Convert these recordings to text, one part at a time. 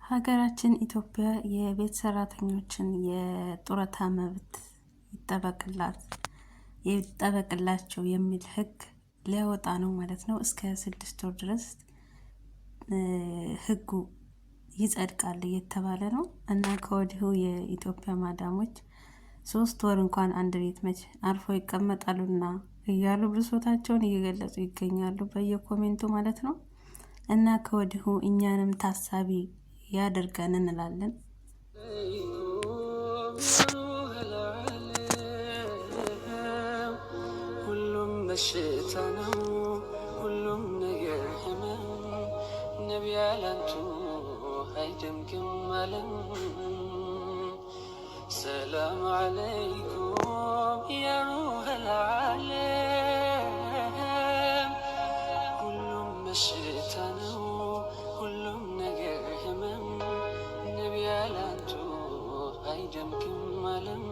ሀገራችን ኢትዮጵያ የቤት ሰራተኞችን የጡረታ መብት ይጠበቅላቸው የሚል ሕግ ሊያወጣ ነው ማለት ነው። እስከ 6 ወር ድረስ ሕጉ ይጸድቃል እየተባለ ነው እና ከወዲሁ የኢትዮጵያ ማዳሞች 3 ወር እንኳን አንድ ቤት መች አርፎ ይቀመጣሉና እያሉ ብሶታቸውን እየገለጹ ይገኛሉ በየኮሜንቱ ማለት ነው። እና ከወዲሁ እኛንም ታሳቢ ያደርገን እንላለን። ሁሉም በሽታ ነው፣ ሁሉም ነገር ህመም፣ ነቢይ ያላንቱ አይደምግም አለም። ሰላም አለይኩም ያ ሩሐል ዓለም። ሁሉም በሽታ ነው፣ ሁሉም ነገር ህመም፣ ነቢይ ያላንቱ አይደምግም አለም።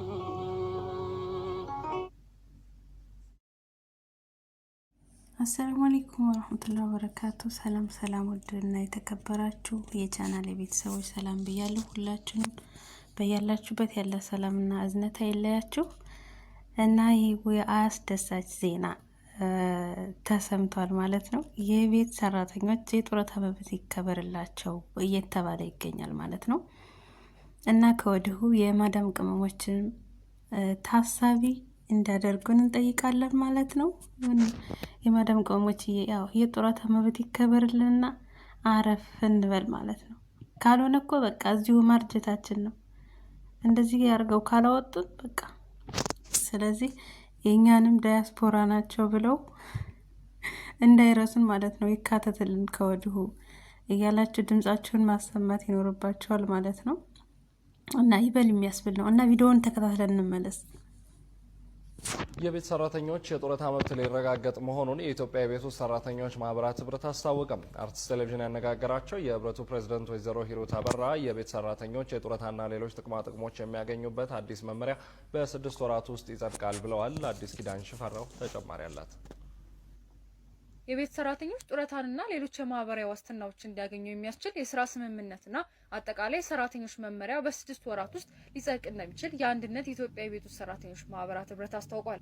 አሰላሙ አለይኩም ወራህመቱላሂ ወበረካቱ። ሰላም ውድና የተከበራችሁ የቻናል ቤተሰቦች ሰላም ብያለሁ። ሁላችሁንም በያላችሁበት ያለ ሰላምና እዝነት አይለያችሁ እና ይህ የአስደሳች ዜና ተሰምቷል ማለት ነው። የቤት ሰራተኞች የጡረታ መብት ይከበርላቸው እየተባለ ይገኛል ማለት ነው እና ከወዲሁ የማዳም ቅመሞችን ታሳቢ እንዳደርጉን እንጠይቃለን ማለት ነው። የማዳም ቅመሞች ያው የጡረታ መብት ይከበርልንና አረፍ እንበል ማለት ነው። ካልሆነ እኮ በቃ እዚሁ ማርጀታችን ነው። እንደዚህ ያርገው ካላወጡን በቃ ስለዚህ የኛንም ዳያስፖራ ናቸው ብለው እንዳይረሱን ማለት ነው። ይካተትልን ከወዲሁ እያላችሁ ድምጻችሁን ማሰማት ይኖርባችኋል ማለት ነው እና ይበል የሚያስብል ነው እና ቪዲዮውን ተከታትለን እንመለስ። የቤት ሰራተኞች የጡረታ መብት ሊረጋገጥ መሆኑን የኢትዮጵያ የቤት ውስጥ ሰራተኞች ማህበራት ህብረት አስታወቀም። አርትስ ቴሌቪዥን ያነጋገራቸው የህብረቱ ፕሬዝዳንት ወይዘሮ ሂሩት አበራ የቤት ሰራተኞች የጡረታና ሌሎች ጥቅማ ጥቅሞች የሚያገኙበት አዲስ መመሪያ በ6 ወራት ውስጥ ይጸድቃል ብለዋል። አዲስ ኪዳን ሽፈራው ተጨማሪ አላት። የቤት ሰራተኞች ጡረታንና ሌሎች የማህበራዊ ዋስትናዎች እንዲያገኙ የሚያስችል የስራ ስምምነትና አጠቃላይ ሰራተኞች መመሪያ በ6 ወራት ውስጥ ሊጸድቅ እንደሚችል የአንድነት የኢትዮጵያ የቤት ውስጥ ሰራተኞች ማህበራት ህብረት አስታውቋል።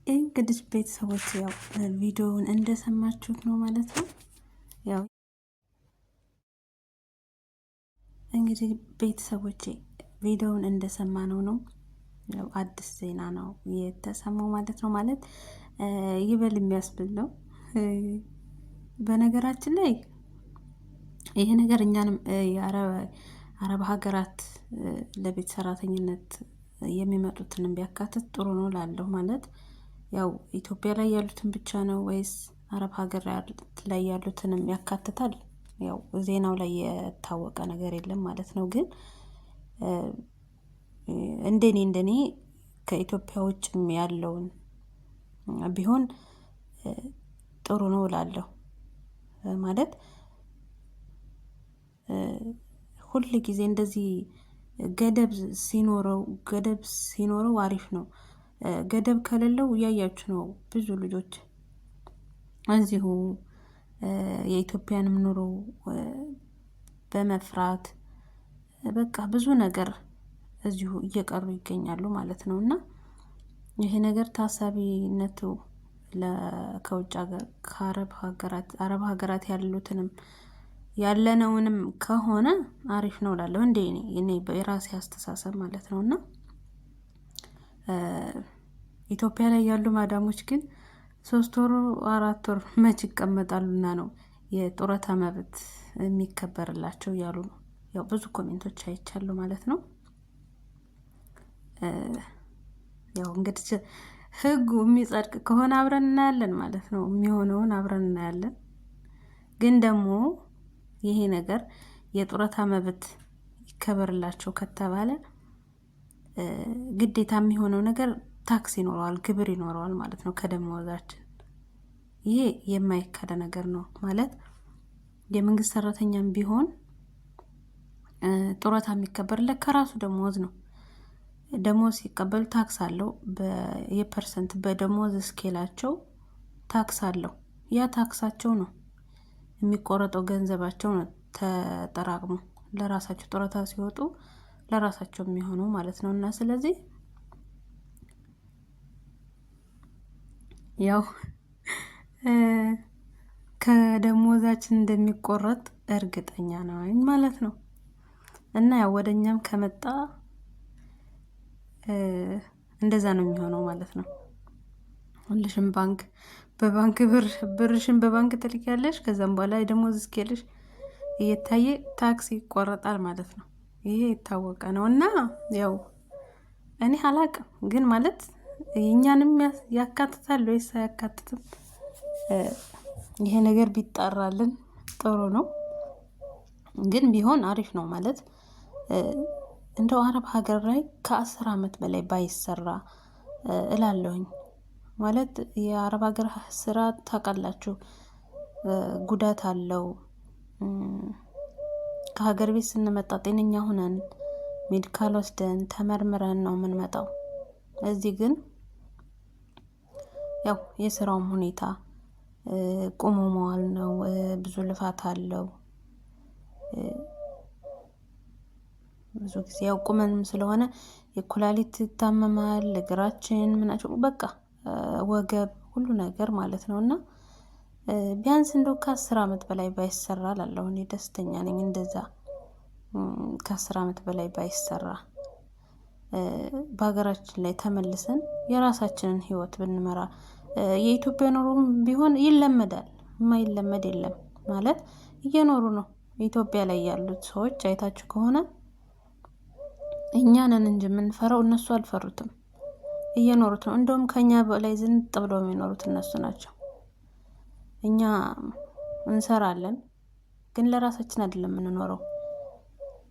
እንግዲህ ቤተሰቦች ያው ቪዲዮውን እንደሰማችሁት ነው ማለት ነው። ያው እንግዲህ ቤተሰቦች ቪዲዮውን እንደሰማነው ነው። ያው አዲስ ዜና ነው የተሰማው ማለት ነው። ማለት ይበል የሚያስብል ነው። በነገራችን ላይ ይሄ ነገር እኛንም የአረብ ሀገራት ለቤት ሰራተኝነት የሚመጡትንም ቢያካትት ጥሩ ነው ላለሁ ማለት ያው ኢትዮጵያ ላይ ያሉትን ብቻ ነው ወይስ አረብ ሀገር ላይ ያሉትንም ያካትታል? ያው ዜናው ላይ የታወቀ ነገር የለም ማለት ነው። ግን እንደኔ ከኢትዮጵያ ውጭም ያለውን ቢሆን ጥሩ ነው እላለሁ። ማለት ሁሉ ጊዜ እንደዚህ ገደብ ሲኖረው አሪፍ ነው። ገደብ ከሌለው እያያችሁ ነው ብዙ ልጆች እዚሁ የኢትዮጵያንም ኑሮ በመፍራት በቃ ብዙ ነገር እዚሁ እየቀሩ ይገኛሉ ማለት ነው። እና ይሄ ነገር ታሳቢነቱ ከውጭ ሀገር አረብ ሀገራት ያለነውንም ከሆነ አሪፍ ነው እላለሁ። እኔ በራሴ አስተሳሰብ ማለት ነው። እና ኢትዮጵያ ላይ ያሉ ማዳሞች ግን 3 ወር 4 ወር መች ይቀመጣሉና ነው የጡረታ መብት የሚከበርላቸው እያሉ ነው። ያው ብዙ ኮሜንቶች አይቻሉ ማለት ነው። ያው እንግዲህ ህጉ የሚጸድቅ ከሆነ አብረን እናያለን ማለት ነው። የሚሆነውን አብረን እናያለን። ግን ደግሞ ይሄ ነገር የጡረታ መብት ይከበርላቸው ከተባለ ግዴታ የሚሆነው ነገር ታክስ ይኖረዋል፣ ግብር ይኖረዋል ማለት ነው ከደሞዛችን። ይሄ የማይካደ ነገር ነው ማለት የመንግስት ሰራተኛም ቢሆን ጡረታ የሚከበርለት ከራሱ ደሞዝ ነው። ደሞዝ ሲቀበሉ ታክስ አለው። የፐርሰንት በደሞዝ ስኬላቸው ታክስ አለው። ያ ታክሳቸው ነው የሚቆረጠው ገንዘባቸው ነው ተጠራቅሞ ለራሳቸው ጡረታ ሲወጡ ለራሳቸው የሚሆነው ማለት ነው። እና ስለዚህ ያው ከደሞዛችን እንደሚቆረጥ እርግጠኛ ነኝ ማለት ነው። እና ያው ወደኛም ከመጣ እንደዛ ነው የሚሆነው ማለት ነው። ሁልሽም በባንክ ብርሽን በባንክ ትልኪያለሽ። ከዛም በኋላ ደሞዝ እስኪልሽ እየታየ ታክስ ይቆረጣል ማለት ነው። ይሄ የታወቀ ነው። እና ያው እኔ አላቅም ግን ማለት እኛንም ያካትታል ወይስ አያካትትም? ይሄ ነገር ቢጣራልን ጥሩ ነው። ግን ቢሆን አሪፍ ነው ማለት እንደው አረብ ሀገር ላይ ከ10 ዓመት በላይ ባይሰራ እላለሁኝ። ማለት የአረብ ሀገር ስራ ታውቃላችሁ ጉዳት አለው። ከሀገር ቤት ስንመጣ ጤነኛ ሆነን ሜዲካል ወስደን ተመርምረን ነው የምንመጣው። እዚህ ግን ያው የስራውም ሁኔታ ቆሞ መዋል ነው። ብዙ ልፋት አለው። ብዙ ጊዜ ያው ቁመንም ስለሆነ የኩላሊት ይታመማል፣ እግራችን ምናቸው በቃ ወገብ ሁሉ ነገር ማለት ነው። እና ቢያንስ እንደው ከ10 ዓመት በላይ ባይሰራ እላለሁ እኔ ደስተኛ ነኝ። እንደዛ ከ10 ዓመት በላይ ባይሰራ በሀገራችን ላይ ተመልሰን የራሳችንን ህይወት ብንመራ። የኢትዮጵያ ኑሮም ቢሆን ይለመዳል፣ የማይለመድ የለም ማለት እየኖሩ ነው። ኢትዮጵያ ላይ ያሉት ሰዎች አይታችሁ ከሆነ እኛ ነን እንጂ የምንፈራው እነሱ አልፈሩትም፣ እየኖሩት ነው። እንደውም ከኛ በላይ ዝንጥ ብለው የሚኖሩት እነሱ ናቸው። እኛ እንሰራለን ግን ለራሳችን አይደለም የምንኖረው።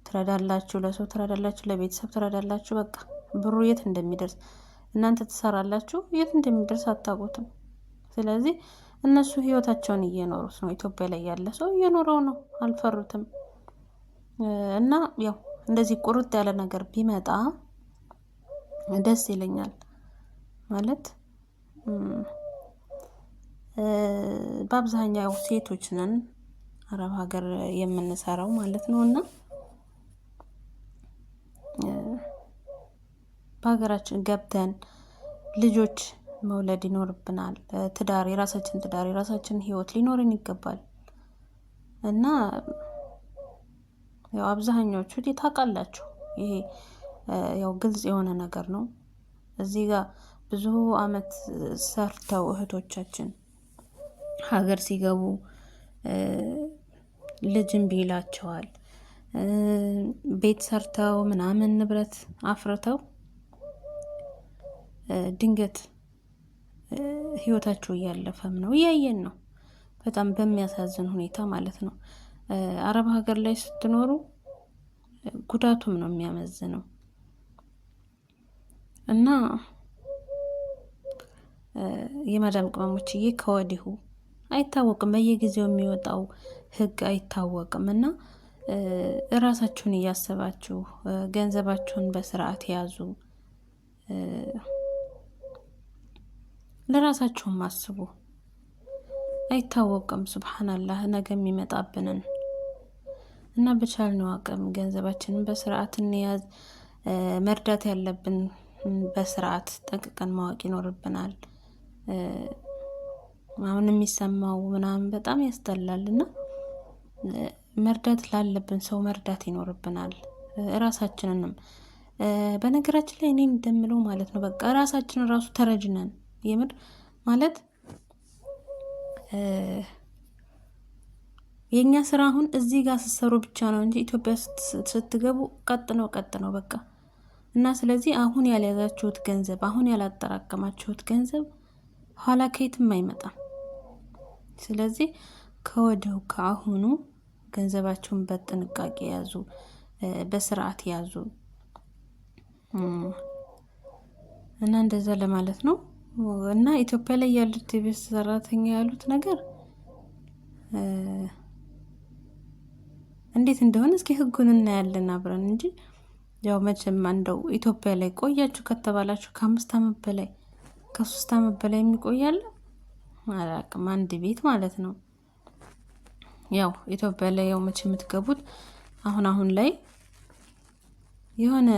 ትረዳላችሁ፣ ለሰው ትረዳላችሁ፣ ለቤተሰብ ትረዳላችሁ። በቃ ብሩ የት እንደሚደርስ እናንተ ትሰራላችሁ፣ የት እንደሚደርስ አታውቁትም። ስለዚህ እነሱ ህይወታቸውን እየኖሩት ነው። ኢትዮጵያ ላይ ያለ ሰው እየኖረው ነው፣ አልፈሩትም። እና ያው እንደዚህ ቁርጥ ያለ ነገር ቢመጣ ደስ ይለኛል ማለት በአብዛኛው ሴቶች ነን አረብ ሀገር የምንሰራው ማለት ነው። እና በሀገራችን ገብተን ልጆች መውለድ ይኖርብናል። ትዳር፣ የራሳችን ህይወት ሊኖርን ይገባል። እና ያው አብዛኛዎቹ ታውቃላችሁ ይሄ ያው ግልጽ የሆነ ነገር ነው። እዚህ ጋር ብዙ አመት ሰርተው እህቶቻችን ሀገር ሲገቡ ልጅ እምቢ ይላቸዋል። ቤት ሰርተው ምናምን ንብረት አፍርተው ድንገት ህይወታቸው እያለፈም ነው፣ እያየን ነው። በጣም በሚያሳዝን ሁኔታ ማለት ነው። አረብ ሀገር ላይ ስትኖሩ ጉዳቱም ነው የሚያመዝነው። እና የማዳም ቅመሞችዬ ከወዲሁ አይታወቅም፣ በየጊዜው የሚወጣው ህግ አይታወቅም። እና እራሳችሁን እያሰባችሁ ገንዘባችሁን በስርዓት ያዙ። ለራሳችሁም አስቡ። አይታወቅም ሱብሃንአላህ ነገ የሚመጣብንን። እና በቻልነው አቅም ገንዘባችንን በስርዓት እንያዝ። መርዳት ያለብን በስርዓት ጠንቅቀን ማወቅ ይኖርብናል። አሁን የሚሰማው ምናምን በጣም ያስጠላል። እና መርዳት ላለብን ሰው መርዳት ይኖርብናል። ራሳችንንም በነገራችን ላይ እኔ እንደምለው ማለት ነው በቃ ራሳችንን ራሱ ተረጅነን የምር ማለት የኛ ስራ አሁን እዚህ ጋር ስትሰሩ ብቻ ነው እንጂ ኢትዮጵያ ስትገቡ ቀጥ ነው በቃ። እና ስለዚህ አሁን ያልያዛችሁት ገንዘብ፣ አሁን ያላጠራቀማችሁት ገንዘብ ኋላ ከየትም አይመጣም። ስለዚህ ከወዲሁ ከአሁኑ ገንዘባችሁን በጥንቃቄ ያዙ፣ በስርዓት ያዙ። እና እንደዛ ለማለት ነው። እና ኢትዮጵያ ላይ ያሉት የቤት ሰራተኛ ያሉት ነገር እንዴት እንደሆነ እስኪ ህጉን እናያለን አብረን እንጂ ያው መቼም እንደው ኢትዮጵያ ላይ ቆያችሁ ከተባላችሁ ከ5 ዓመት በላይ ከ3 ዓመት በላይ የሚቆያለ አላቅም፣ አንድ ቤት ማለት ነው። ያው ኢትዮጵያ ላይ ያው መቼ የምትገቡት አሁን ላይ የሆነ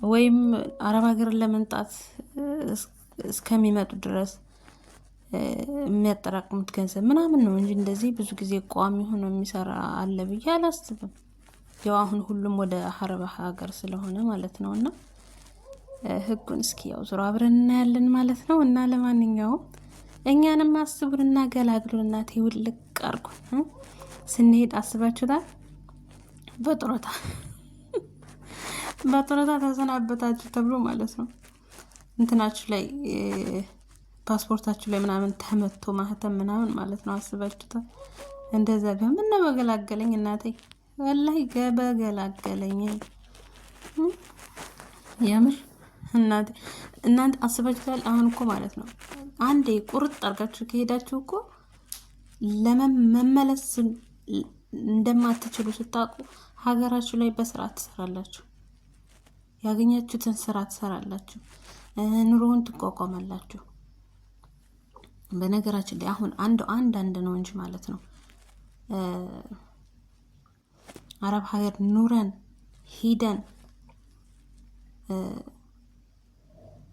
ወይም አረብ ሀገርን ለመንጣት እስከሚመጡ ድረስ የሚያጠራቅሙት ገንዘብ ምናምን ነው እንጂ እንደዚህ ብዙ ጊዜ ቋሚ ሆኖ የሚሰራ አለ ብዬ አላስብም። ያው አሁን ሁሉም ወደ አረብ ሀገር ስለሆነ ማለት ነው። እና ህጉን እስኪ ያው ዙሮ አብረን እናያለን ማለት ነው። እና ለማንኛውም እኛንም አስቡንና ገላግሉንና ተውልቅ አርጉን። ስንሄድ አስባችሁታል? በጡረታ ተሰናበታችሁ ተብሎ ማለት ነው። እንትናችሁ ላይ ፓስፖርታችሁ ላይ ምናምን ተመቶ ማህተም ምናምን ማለት ነው። አስባችሁታል? እንደዛ ቢሆን ምን ነው በገላገለኝ እናቴ፣ ወላሂ በገላገለኝ የምር እናቴ። እናንተ አስባችሁታል? አሁን እኮ ማለት ነው አንዴ ቁርጥ አርጋችሁ ከሄዳችሁ እኮ ለመመለስ እንደማትችሉ ስታውቁ ሀገራችሁ ላይ በስርዓት ትሰራላችሁ። ያገኛችሁትን ስራ ትሰራላችሁ። ኑሮውን ትቋቋማላችሁ። በነገራችን ላይ አሁን አንዳንድ ነው እንጂ ማለት ነው አረብ ሀገር ኑረን ሂደን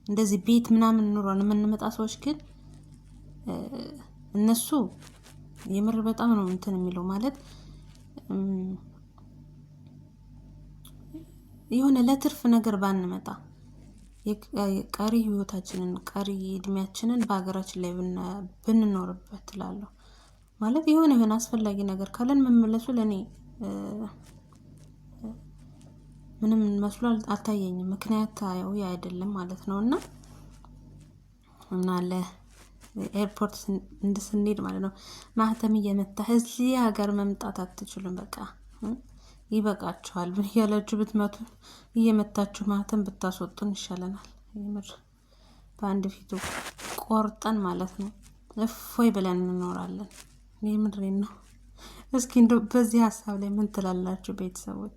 እንደዚህ ቤት ምናምን ኑሮን የምንመጣ ሰዎች ግን እነሱ የምር በጣም ነው እንትን የሚለው ማለት የሆነ ለትርፍ ነገር ባንመጣ ቀሪ ህይወታችንን ቀሪ እድሜያችንን በሀገራችን ላይ ብንኖርበት እላለሁ። ማለት የሆነ አስፈላጊ ነገር ካለን መመለሱ ለኔ ምንም መስሎ አልታየኝም። ምክንያታዊ አይደለም ማለት ነው። እና ኤርፖርት እንድስንሄድ ማለት ነው ማህተም እየመታ እዚህ ሀገር መምጣት አትችሉም። በቃ ይበቃችኋል ብያላችሁ ብትመቱ እየመታችሁ ማህተም ብታስወጡን ይሻለናል። የምር በአንድ ፊቱ ቆርጠን ማለት ነው እፎይ ብለን እንኖራለን። የምሬን ነው። እስኪ እንደው በዚህ ሀሳብ ላይ ምን ትላላችሁ ቤተሰቦች?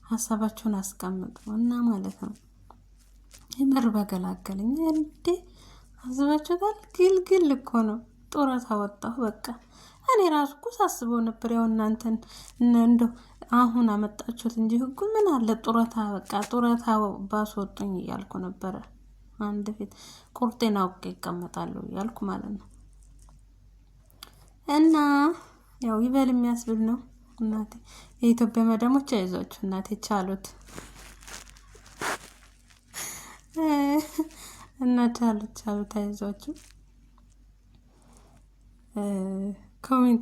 ሀሳባችሁን አስቀምጡ እና ማለት ነው የምር በገላገለኝ እንዴ አስባችሁታል? ግልግል እኮ ነው። ጡረታ ወጣሁ በቃ። እኔ ራሱ እኮ ሳስበው ነበር ያው እናንተን እንደው አሁን አመጣችሁት እንጂ ህጉ ምን አለ ጡረታ በቃ ጡረታ ባስወጡኝ እያልኩ ነበረ። አንድ ፊት ቁርጤን አውቄ ይቀመጣሉ እያልኩ ማለት ነው። እና ያው ይበል የሚያስብል ነው እናቴ። የኢትዮጵያ መዳሞች አይዟችሁ እናቴ ቻሉት እና ቻሉት አይዟችሁ።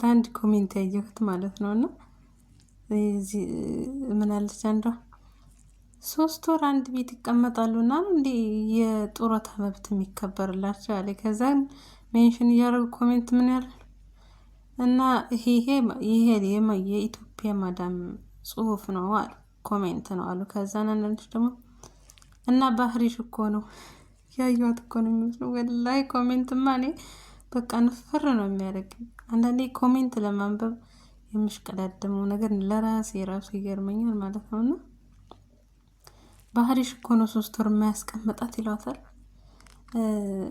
አንድ ኮሜንት ያየሁት ማለት ነው እና ምን አለች አንዷ 3 ወር አንድ ቤት ይቀመጣሉና እንዴ የጡረታ መብት የሚከበርላቸው አለ። ከዛ ሜንሽን እያደረጉ ኮሜንት ምን ያለ እና ይሄ የኢትዮጵያ ማዳም ጽሁፍ ነው አሉ፣ ኮሜንት ነው አሉ። ከዛ አንዳንዶች ደግሞ እና ባህሪሽ እኮ ነው ያዩት እኮ ነው የሚመስለው። ወላሂ ኮሜንትማ እኔ በቃ ንፍር ነው የሚያደርገኝ። አንዳንዴ ኮሜንት ለማንበብ የምሽቀዳደመው ነገር ለራሴ ራሱ ይገርመኛል ማለት ነውና ባህሪሽ እኮ ነው 3 ወር የማያስቀምጣት ይሏታል።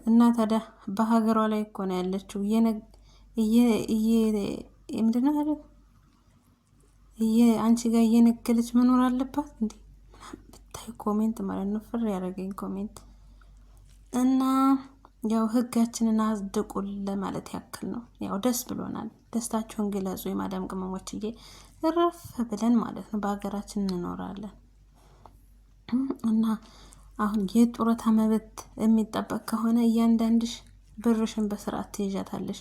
እና ታዲያ በሀገሯ ላይ እኮ ነው ያለችው። ምንድነው አይደል አንቺ ጋር እየነገለች መኖር አለባት እንዴ? ብታይ ኮሜንት ማለት ነው ፍር ያደረገኝ ኮሜንት። እና ያው ህጋችንን አጽድቁል ለማለት ያክል ነው። ያው ደስ ብሎናል። ደስታችሁን ግለጹ የማዳም ቅመሞችዬ። እረፍ ብለን ማለት ነው በሀገራችን እንኖራለን። እና አሁን የጡረታ መብት የሚጠበቅ ከሆነ እያንዳንድሽ ብርሽን በስርዓት ትይዣታለሽ።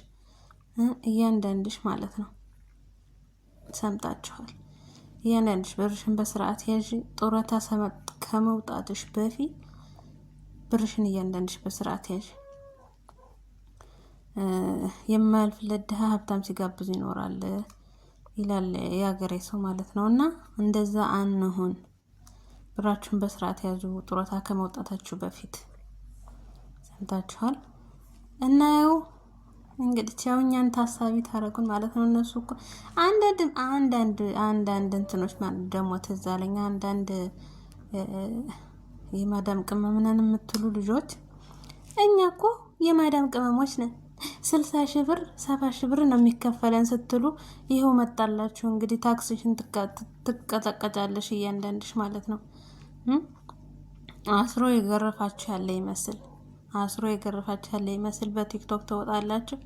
እያንዳንድሽ ማለት ነው ሰምጣችኋል። እያንዳንድሽ ብርሽን በስርዓት ያዥ። ጡረታ ከመውጣትሽ በፊት ብርሽን እያንዳንድሽ በስርዓት ያዥ። የማያልፍለት ድሀ ሀብታም ሲጋብዝ ይኖራል ይላል የሀገሬ ሰው ማለት ነው። እና እንደዛ አንሁን። ብራችሁን በስርዓት ያዙ ጡረታ ከመውጣታችሁ በፊት። ሰምታችኋል። እና ያው እንግዲህ ያው እኛን ታሳቢ ታረጉን ማለት ነው። እነሱ እኮ አንዳንድ እንትኖች ማለት ደግሞ ትዝ አለኝ። አንዳንድ የማዳም ቅመም ነን የምትሉ ልጆች እኛ እኮ የማዳም ቅመሞች ነን። 60 ሺህ ብር 70 ሺህ ብር ነው የሚከፈለን ስትሉ ይኸው መጣላችሁ። እንግዲህ ታክስሽን ትቀጠቀጫለሽ እያንዳንድሽ ማለት ነው። አስሮ የገረፋችሁ ያለ ይመስል በቲክቶክ ተወጣላችሁ።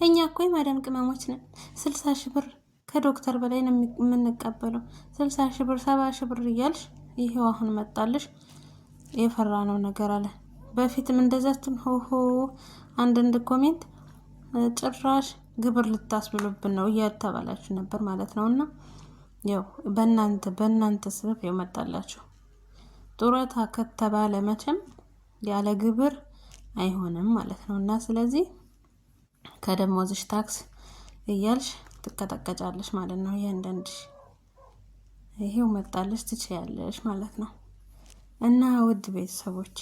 እኛ እኮ የማዳም ቅመሞች ነን። 60 ሺህ ብር ከዶክተር በላይ ነው የምንቀበለው። 60 ሺህ ብር 70 ሺህ ብር እያልሽ ይሄው አሁን መጣልሽ። የፈራ ነው ነገር አለ። በፊትም እንደዛችን ሆሆ አንድ ኮሜንት ጭራሽ ግብር ልታስብሉብን ነው እያተባላችሁ ነበር ማለት ነውና ያው በእናንተ ስበብ ይመጣላችሁ። ጡረታ ከተባለ መቼም ያለ ግብር አይሆንም ማለት ነውና ስለዚህ ከደሞዝሽ ታክስ እያልሽ ትቀጠቀጫለሽ ማለት ነው። እያንዳንድሽ ይሄው መጣልሽ ትችያለሽ ማለት ነው። እና ውድ ቤተሰቦቼ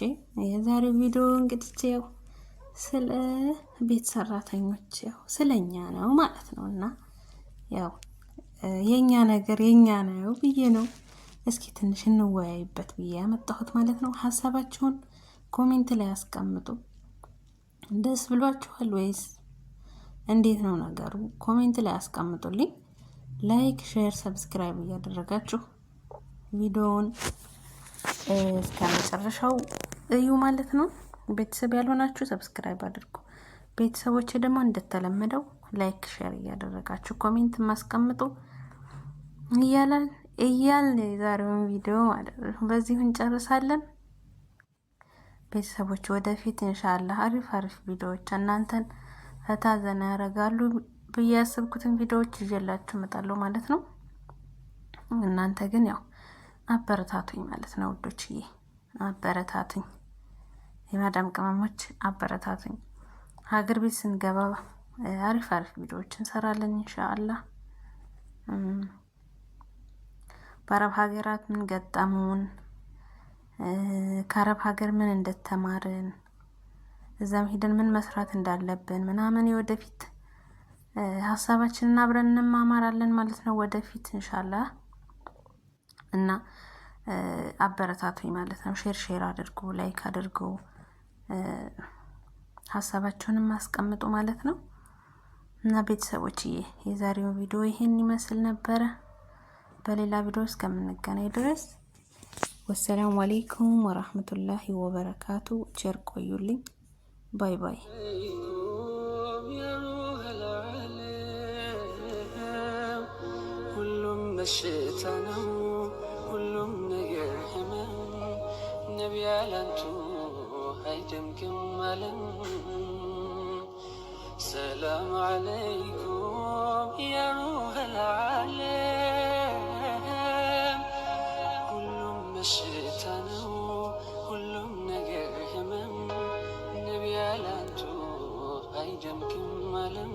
የዛሬው ቪዲዮ እንግዲህ ያው ስለ ቤት ሰራተኞች ያው ስለኛ ነው ማለት ነውና ያው የኛ ነገር የኛ ነው ብዬ ነው እስኪ ትንሽ እንወያይበት ብዬ ያመጣሁት ማለት ነው። ሀሳባችሁን ኮሜንት ላይ አስቀምጡ። ደስ ብሏችኋል ወይስ እንዴት ነው ነገሩ? ኮሜንት ላይ አስቀምጡልኝ። ላይክ፣ ሼር፣ ሰብስክራይብ እያደረጋችሁ ቪዲዮውን እስከ መጨረሻው እዩ ማለት ነው። ቤተሰብ ያልሆናችሁ ሰብስክራይብ አድርጉ። ቤተሰቦች ደግሞ እንደተለመደው ላይክ ሼር እያደረጋችሁ ኮሜንት ማስቀምጡ እያለን የዛሬውን ቪዲዮ ማለት ነው በዚሁ እንጨርሳለን። ቤተሰቦች ወደፊት ኢንሻአላህ አሪፍ ቪዲዮዎች እናንተን ፈታ ዘና ያደርጋሉ ብዬ ያሰብኩትን ቪዲዮዎች ይዤላችሁ እመጣለሁ ማለት ነው። እናንተ ግን ያው አበረታቱኝ ማለት ነው ውዶችዬ፣ አበረታቱኝ። የማዳም ቅመሞች አበረታቱኝ። ሀገር ቤት ስንገባ አሪፍ ቪዲዮዎች እንሰራለን ኢንሻአላህ። በአረብ ሀገራት ምን ገጠሙን፣ ከአረብ ሀገር ምን እንደተማርን፣ እዛም ሄደን ምን መስራት እንዳለብን ምናምን የወደፊት ሀሳባችንን አብረን እንማማራለን ማለት ነው ወደፊት ኢንሻአላህ። እና አበረታቱኝ ማለት ነው። ሼር አድርጉ፣ ላይክ አድርጉ፣ ሀሳባችሁንም አስቀምጡ ማለት ነው። እና ቤተሰቦችዬ የዛሬው ቪዲዮ ይሄን ይመስል ነበረ። በሌላ ቪዲዮ እስከምንገናኝ ድረስ ወሰላሙ አለይኩም ወራህመቱላሂ ወበረካቱ። ቸር ቆዩልኝ። ባይ ባይ። ሁሉም በሽታ ነው፣ ሁሉም ነገር ህመም፣ ነቢያ ላንቱ አይደምግም አለም። ሰላም አለይኩም ያ ሩሐል ዓለም። ሁሉም በሽታ ነው፣ ሁሉም ነገር ህመም፣ ነቢያ ላንቱ አይደምግም አለም።